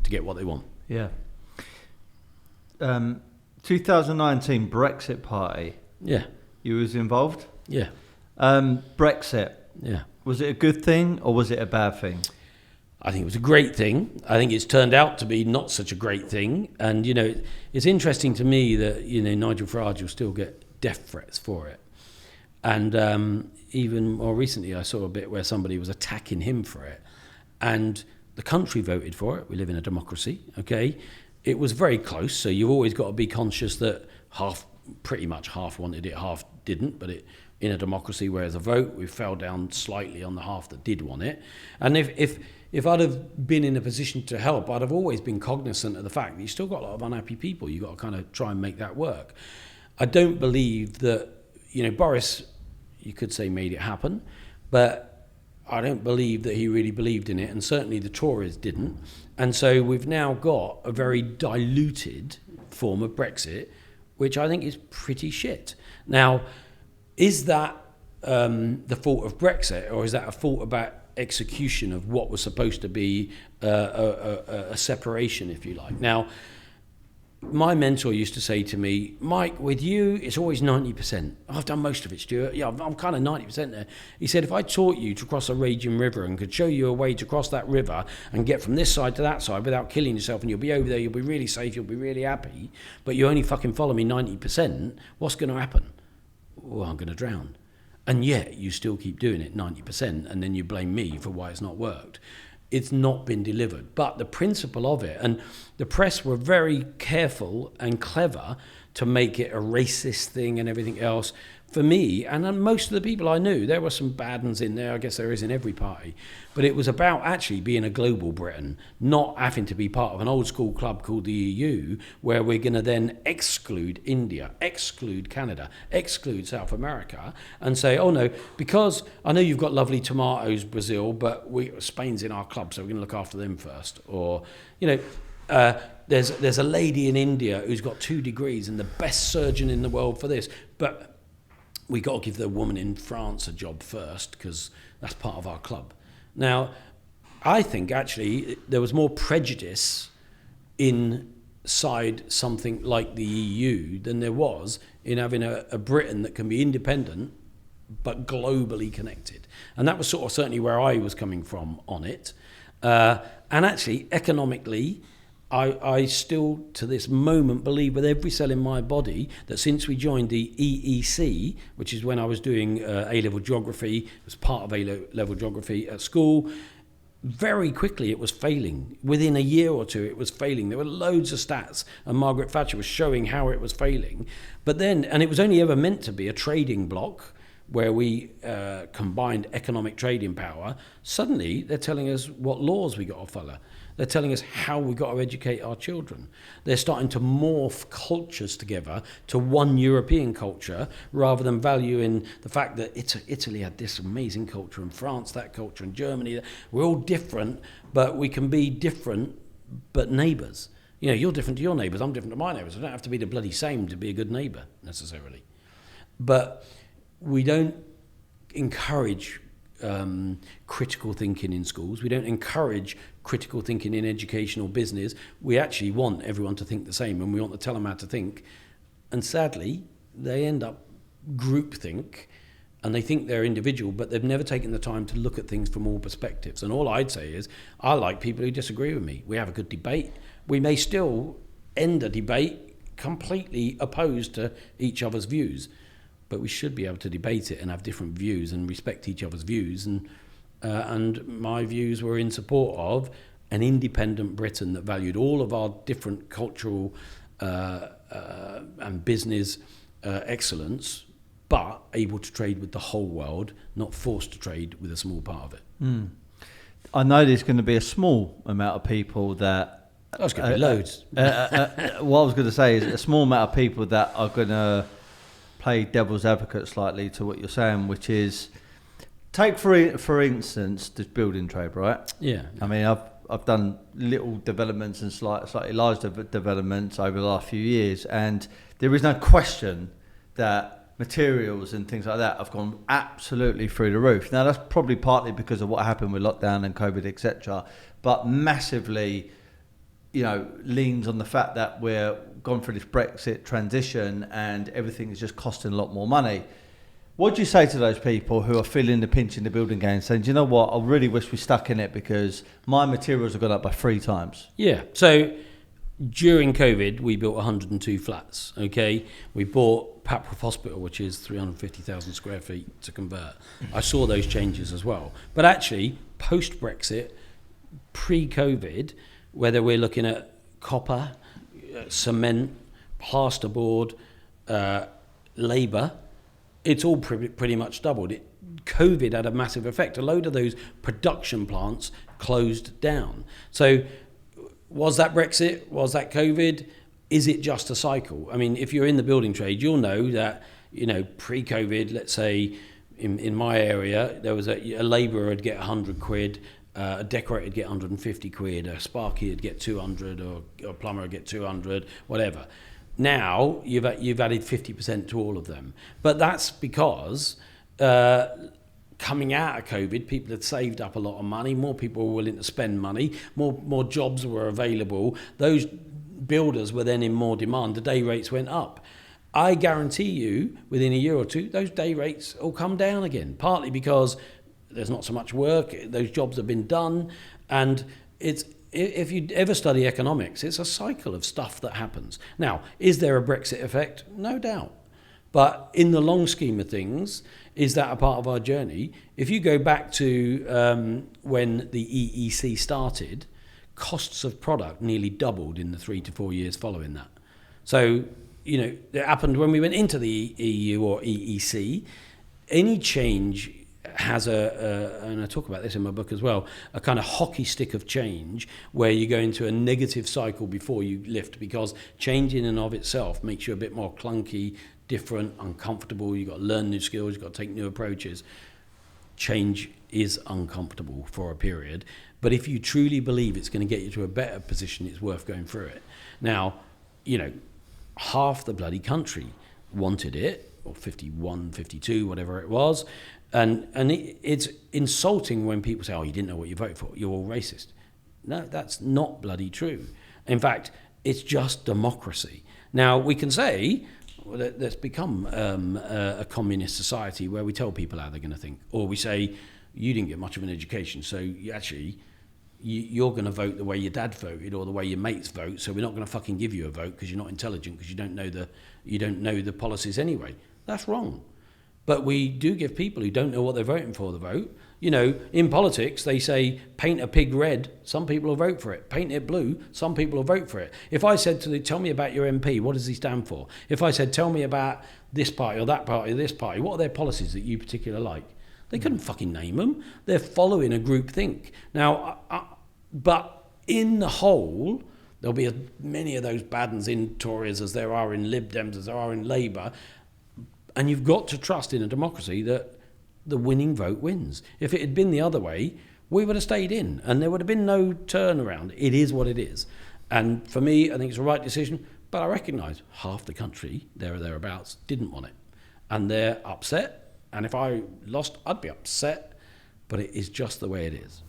to get what they want. Yeah. 2019 Brexit party. Yeah. You was involved? Yeah. Brexit. Yeah. Was it a good thing or was it a bad thing? I think it was a great thing. I think it's turned out to be not such a great thing. And, it's interesting to me that, Nigel Farage will still get death threats for it. And even more recently, I saw a bit where somebody was attacking him for it. And the country voted for it. We live in a democracy, okay? It was very close, so you've always got to be conscious that pretty much half wanted it, half didn't. But in a democracy where there's a vote, we fell down slightly on the half that did want it. And if I'd have been in a position to help, I'd have always been cognizant of the fact that you've still got a lot of unhappy people. You've got to kind of try and make that work. I don't believe that, Boris, you could say, made it happen, but I don't believe that he really believed in it, and certainly the Tories didn't. And so we've now got a very diluted form of Brexit, which I think is pretty shit. Now, is that the fault of Brexit, or is that a fault about execution of what was supposed to be a separation, if you like? Now, my mentor used to say to me, Mike, with you, it's always 90%. I've done most of it, Stuart. Yeah, I'm kind of 90% there. He said, if I taught you to cross a raging river and could show you a way to cross that river and get from this side to that side without killing yourself, and you'll be over there, you'll be really safe, you'll be really happy, but you only fucking follow me 90%, what's going to happen? Well, I'm going to drown. And yet you still keep doing it 90%, and then you blame me for why it's not worked. It's not been delivered. But the principle of it, and the press were very careful and clever to make it a racist thing and everything else. For me, and most of the people I knew, there were some bad ones in there, I guess there is in every party, but it was about actually being a global Britain, not having to be part of an old school club called the EU, where we're going to then exclude India, exclude Canada, exclude South America, and say, oh no, because I know you've got lovely tomatoes, Brazil, but Spain's in our club, so we're going to look after them first. Or, there's a lady in India who's got 2 degrees and the best surgeon in the world for this, but we got to give the woman in France a job first because that's part of our club. Now, I think actually there was more prejudice inside something like the EU than there was in having a Britain that can be independent but globally connected. And that was sort of certainly where I was coming from on it. And actually, economically, I still, to this moment, believe with every cell in my body that since we joined the EEC, which is when I was doing A-level geography, as part of A-level geography at school, very quickly it was failing. Within a year or two, it was failing. There were loads of stats, and Margaret Thatcher was showing how it was failing. But then, and it was only ever meant to be a trading bloc, where we combined economic trading power. Suddenly, they're telling us what laws we got to follow. They're telling us how we've got to educate our children. They're starting to morph cultures together to one European culture rather than valuing the fact that Italy had this amazing culture, and France that culture, and Germany. We're all different, but we can be different but neighbours. You're different to your neighbours, I'm different to my neighbours. I don't have to be the bloody same to be a good neighbour, necessarily. But we don't encourage critical thinking in schools. We don't encourage critical thinking in educational business. We actually want everyone to think the same, and we want to tell them how to think. And sadly, they end up groupthink, and they think they're individual, but they've never taken the time to look at things from all perspectives. And all I'd say is, I like people who disagree with me. We have a good debate. We may still end a debate completely opposed to each other's views, but we should be able to debate it and have different views and respect each other's views. And my views were in support of an independent Britain that valued all of our different cultural and business excellence, but able to trade with the whole world, not forced to trade with a small part of it. Mm. I know there's going to be a small amount of people that... There's going to be loads. What I was going to say is a small amount of people that are going to play devil's advocate slightly to what you're saying, which is, take for instance this building trade, right? Yeah. I mean, I've done little developments and slightly larger developments over the last few years, and there is no question that materials and things like that have gone absolutely through the roof. Now, that's probably partly because of what happened with lockdown and COVID, etc., but massively leans on the fact that we're gone through this Brexit transition and everything is just costing a lot more money. What do you say to those people who are feeling the pinch in the building game, saying, do you know what, I really wish we stuck in it because my materials have gone up by 3 times? Yeah. So during COVID, we built 102 flats, okay? We bought Papworth Hospital, which is 350,000 square feet to convert. I saw those changes as well. But actually, post-Brexit, pre-COVID, whether we're looking at copper, cement, plasterboard, labour, it's all pretty much doubled. COVID had a massive effect. A load of those production plants closed down. So was that Brexit? Was that COVID? Is it just a cycle? I mean, if you're in the building trade, you'll know that, pre-COVID, let's say in my area, there was a labourer would get 100 quid, a decorator would get 150 quid, a sparky would get 200, or a plumber would get 200, whatever. Now you've added 50% to all of them, but that's because coming out of COVID, people had saved up a lot of money. More people were willing to spend money. More jobs were available. Those builders were then in more demand. The day rates went up. I guarantee you, within a year or two, those day rates will come down again. Partly because there's not so much work. Those jobs have been done, and if you ever study economics, it's a cycle of stuff that happens. Now, is there a Brexit effect? No doubt. But in the long scheme of things, is that a part of our journey? If you go back to when the EEC started, costs of product nearly doubled in the 3 to 4 years following that. So, it happened when we went into the EU or EEC. Any change has and I talk about this in my book as well, a kind of hockey stick of change where you go into a negative cycle before you lift, because change in and of itself makes you a bit more clunky, different, uncomfortable. You've got to learn new skills, you've got to take new approaches. Change is uncomfortable for a period, but if you truly believe it's going to get you to a better position, it's worth going through it. Now, half the bloody country wanted it, or 51, 52, whatever it was. And it's insulting when people say, oh, you didn't know what you voted for, you're all racist. No, that's not bloody true. In fact, it's just democracy. Now, we can say, well, let's become a communist society where we tell people how they're going to think. Or we say, you didn't get much of an education, so you're going to vote the way your dad voted or the way your mates vote, so we're not going to fucking give you a vote because you're not intelligent, because you don't know the policies anyway. That's wrong. But we do give people who don't know what they're voting for the vote. In politics, they say, paint a pig red, some people will vote for it. Paint it blue, some people will vote for it. If I said to them, tell me about your MP, what does he stand for? If I said, tell me about this party or that party or this party, what are their policies that you particularly like? They couldn't fucking name them. They're following a group think. Now, but in the whole, there'll be as many of those bad uns in Tories as there are in Lib Dems, as there are in Labour. And you've got to trust in a democracy that the winning vote wins. If it had been the other way, we would have stayed in and there would have been no turnaround. It is what it is. And for me, I think it's the right decision, but I recognise half the country, there or thereabouts, didn't want it. And they're upset. And if I lost, I'd be upset. But it is just the way it is.